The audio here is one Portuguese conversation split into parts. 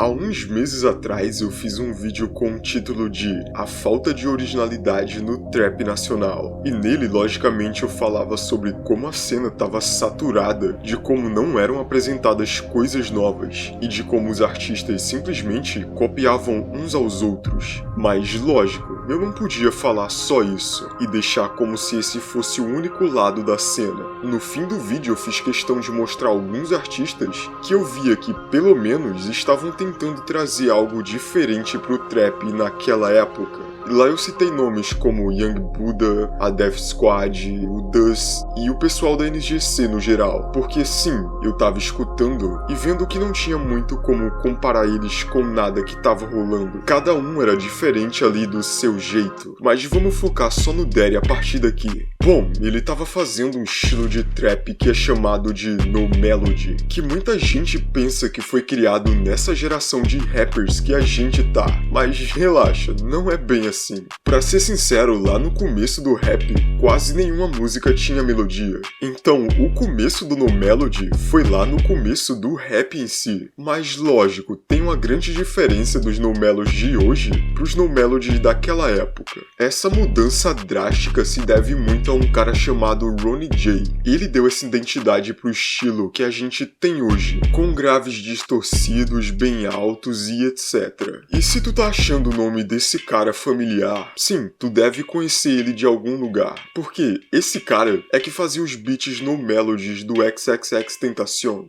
Há uns meses atrás eu fiz um vídeo com o título de A Falta de Originalidade no Trap Nacional. E nele, logicamente, eu falava sobre como a cena estava saturada, de como não eram apresentadas coisas novas, e de como os artistas simplesmente copiavam uns aos outros. Mas, lógico, eu não podia falar só isso, e deixar como se esse fosse o único lado da cena. No fim do vídeo eu fiz questão de mostrar alguns artistas que eu via que, pelo menos, estavam tentando trazer algo diferente pro trap naquela época. E lá eu citei nomes como Young Buddha, a Def Squad, o Dus e o pessoal da NGC no geral, porque sim, eu tava escutando e vendo que não tinha muito como comparar eles com nada que tava rolando. Cada um era diferente ali do seu jeito, mas vamos focar só no Daddy a partir daqui. Bom, ele tava fazendo um estilo de trap que é chamado de No Melody, que muita gente pensa que foi criado nessa geração de rappers que a gente tá, mas relaxa, não é bem assim. Pra ser sincero, lá no começo do rap, quase nenhuma música tinha melodia. Então, o começo do No Melody foi lá no começo do rap em si. Mas lógico, tem uma grande diferença dos No Melodies de hoje pros No Melodies daquela época. Essa mudança drástica se deve muito a um cara chamado Ronnie J. Ele deu essa identidade pro estilo que a gente tem hoje, com graves distorcidos, bem altos e etc. E se tu tá achando o nome desse cara familiar, sim, tu deve conhecer ele de algum lugar, porque esse cara é que fazia os beats No Melodies do XXXTentacion.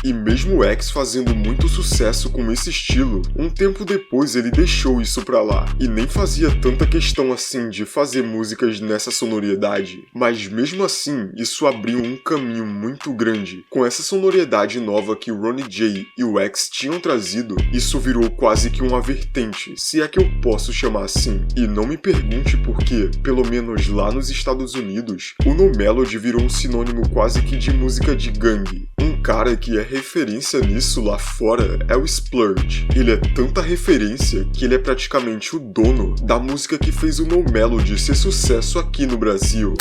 E mesmo o X fazendo muito sucesso com esse estilo, um tempo depois ele deixou isso pra lá, e nem fazia tanta questão assim de fazer músicas nessa sonoridade. Mas mesmo assim, isso abriu um caminho muito grande. Com essa sonoridade nova que o Ronnie J e o X tinham trazido, isso virou quase que uma vertente, se é que eu posso chamar assim. E não me pergunte por quê, pelo menos lá nos Estados Unidos, o No Melody virou um sinônimo quase que de música de gangue. Um cara que é referência nisso lá fora é o Splurge. Ele é tanta referência que ele é praticamente o dono da música que fez o No Melody ser sucesso aqui no Brasil.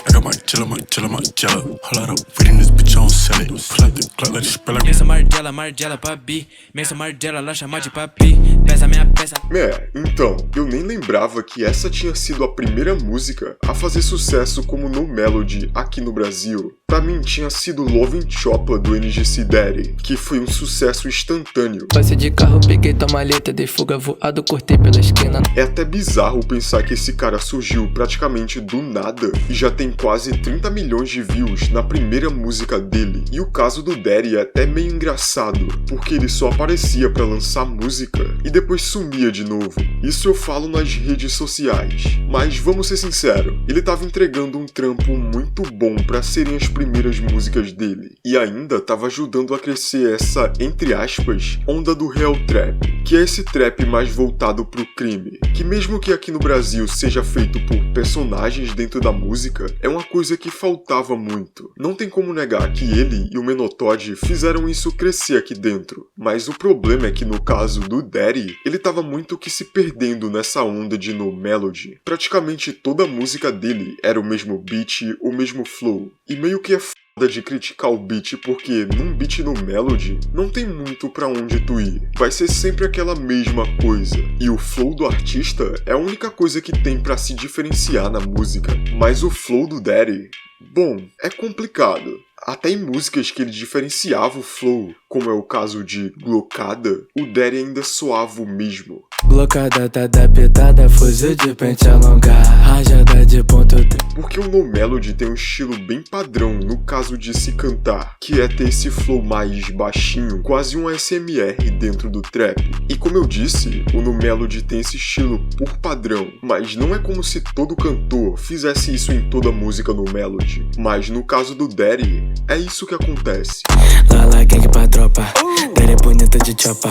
Então, eu nem lembrava que essa tinha sido a primeira música a fazer sucesso como No Melody aqui no Brasil. Pra mim tinha sido Love and Choppa do NGC Daddy, que foi um sucesso instantâneo. Passei de carro, peguei tua maleta, dei fuga voado, cortei pela esquina. É até bizarro pensar que esse cara surgiu praticamente do nada e já tem quase 30 milhões de views na primeira música dele. E o caso do Daddy é até meio engraçado, porque ele só aparecia pra lançar música e depois sumia de novo. Isso eu falo nas redes sociais. Mas vamos ser sinceros, ele tava entregando um trampo muito bom pra serem as primeiras músicas dele. E ainda tava ajudando a crescer essa, entre aspas, onda do real trap, que é esse trap mais voltado pro crime, que mesmo que aqui no Brasil seja feito por personagens dentro da música, é uma coisa que faltava muito. Não tem como negar que ele e o Menotod fizeram isso crescer aqui dentro, mas o problema é que no caso do Daddy, ele tava muito que se perdendo nessa onda de No Melody. Praticamente toda a música dele era o mesmo beat, o mesmo flow, e meio que é foda de criticar o beat porque num beat No Melody não tem muito pra onde tu ir. Vai ser sempre aquela mesma coisa. E o flow do artista é a única coisa que tem pra se diferenciar na música. Mas o flow do Daddy, bom, é complicado. Até em músicas que ele diferenciava o flow, como é o caso de Glocada, o Daddy ainda soava o mesmo. Glocada tá adaptada, fuzil de pente alongado, rajada de ponto. Porque o No Melody tem um estilo bem padrão no caso de se cantar, que é ter esse flow mais baixinho, quase um ASMR dentro do trap. E como eu disse, o No Melody tem esse estilo por padrão, mas não é como se todo cantor fizesse isso em toda música No Melody. Mas no caso do Daddy, é isso que acontece. Lala gang patrão tropa. Daddy bonita de chopa.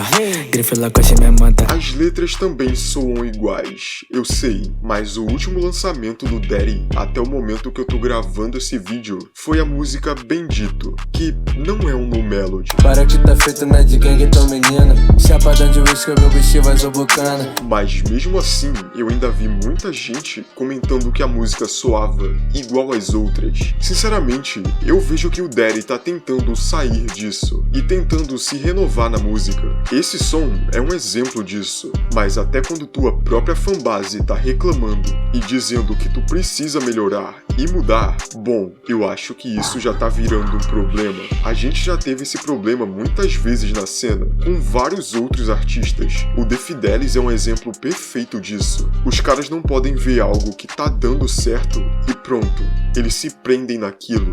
Grife lá com a minha moda. As letras também soam iguais, eu sei, mas o último lançamento do Daddy, até o momento que eu tô gravando esse vídeo, foi a música Bendito, que não é um no melody. Para que tá feito na de gangue, então menina. Chapadão de whisky, meu bicho vai zobucana. Mas mesmo assim, eu ainda vi muita gente comentando que a música soava igual às outras. Sinceramente, eu vejo que o Daddy tá tentando sair disso e tentando se renovar na música. Esse som é um exemplo disso, mas até quando tua própria fanbase tá reclamando e dizendo que tu precisa melhorar e mudar, bom, eu acho que isso já tá virando um problema. A gente já teve esse problema muitas vezes na cena, com vários outros artistas. O The Fidelis é um exemplo perfeito disso. Os caras não podem ver algo que tá dando certo e pronto, eles se prendem naquilo.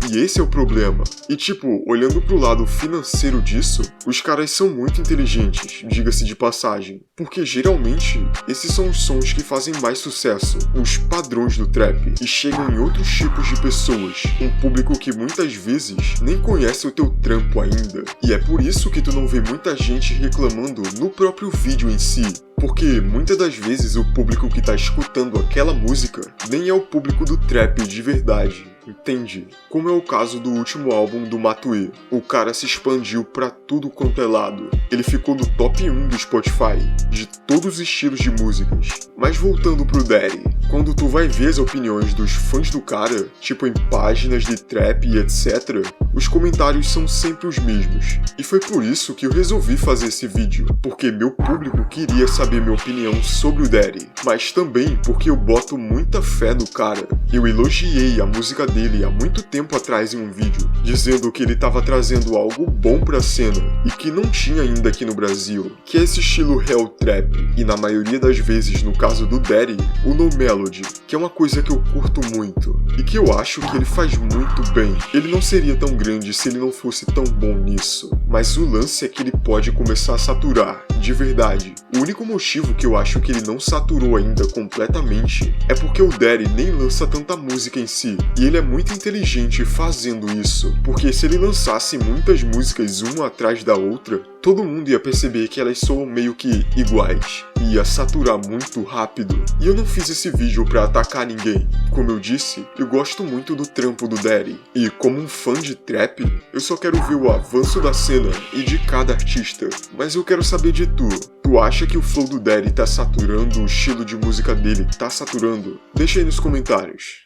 E esse é o problema. E tipo, olhando pro lado financeiro disso, os caras são muito inteligentes, diga-se de passagem. Porque geralmente, esses são os sons que fazem mais sucesso, os padrões do trap, e chegam em outros tipos de pessoas, um público que muitas vezes nem conhece o teu trampo ainda. E é por isso que tu não vê muita gente reclamando no próprio vídeo em si. Porque muitas das vezes o público que tá escutando aquela música nem é o público do trap de verdade. Entende? Como é o caso do último álbum do Matuê. O cara se expandiu pra tudo quanto é lado. Ele ficou no top 1 do Spotify, de todos os estilos de músicas. Mas voltando pro Daddy, quando tu vai ver as opiniões dos fãs do cara, tipo em páginas de trap e etc., os comentários são sempre os mesmos. E foi por isso que eu resolvi fazer esse vídeo, porque meu público queria saber minha opinião sobre o Daddy, mas também porque eu boto muita fé no cara. Eu elogiei a música dele há muito tempo atrás em um vídeo, dizendo que ele estava trazendo algo bom pra cena e que não tinha ainda aqui no Brasil, que é esse estilo Hell Trap, e na maioria das vezes no caso do Daddy, o No Melody, que é uma coisa que eu curto muito e que eu acho que ele faz muito bem. Ele não seria tão grande se ele não fosse tão bom nisso, mas o lance é que ele pode começar a saturar, de verdade. O único motivo que eu acho que ele não saturou ainda completamente é porque o Daddy nem lança tanta música em si, e ele é muito inteligente fazendo isso, porque se ele lançasse muitas músicas uma atrás da outra, todo mundo ia perceber que elas soam meio que iguais, e ia saturar muito rápido. E eu não fiz esse vídeo pra atacar ninguém. Como eu disse, eu gosto muito do trampo do Daddy, e como um fã de trap, eu só quero ver o avanço da cena e de cada artista. Mas eu quero saber de tu. Tu acha que o flow do Daddy tá saturando, o estilo de música dele tá saturando? Deixa aí nos comentários.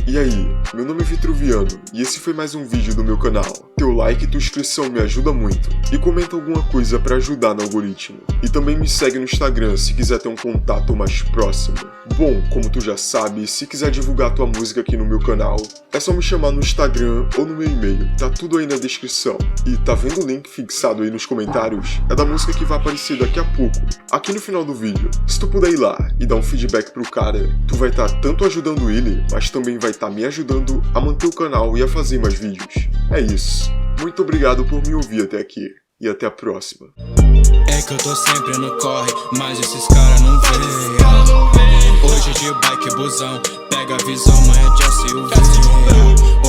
E aí, meu nome é Vitruviano e esse foi mais um vídeo do meu canal. Teu like e tua inscrição me ajuda muito. E comenta alguma coisa pra ajudar no algoritmo. E também me segue no Instagram se quiser ter um contato mais próximo. Bom, como tu já sabe, se quiser divulgar tua música aqui no meu canal, é só me chamar no Instagram ou no meu e-mail, tá tudo aí na descrição. E tá vendo o link fixado aí nos comentários? É da música que vai aparecer daqui a pouco, aqui no final do vídeo. Se tu puder ir lá e dar um feedback pro cara, tu vai estar tanto ajudando ele, mas também vai estar me ajudando a manter o canal e a fazer mais vídeos. É isso. Muito obrigado por me ouvir até aqui. E até a próxima. É que eu tô sempre no corre, mas esses caras não veem. Hoje de bike busão, pega a visão, amanhã de SUV.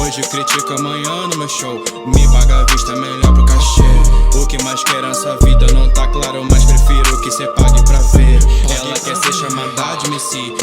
Hoje critica, amanhã no meu show, me paga a vista, melhor pro cachê. O que mais quero nessa vida não tá claro, mas prefiro que cê pague pra ver. Ela quer ser chamada de Messi.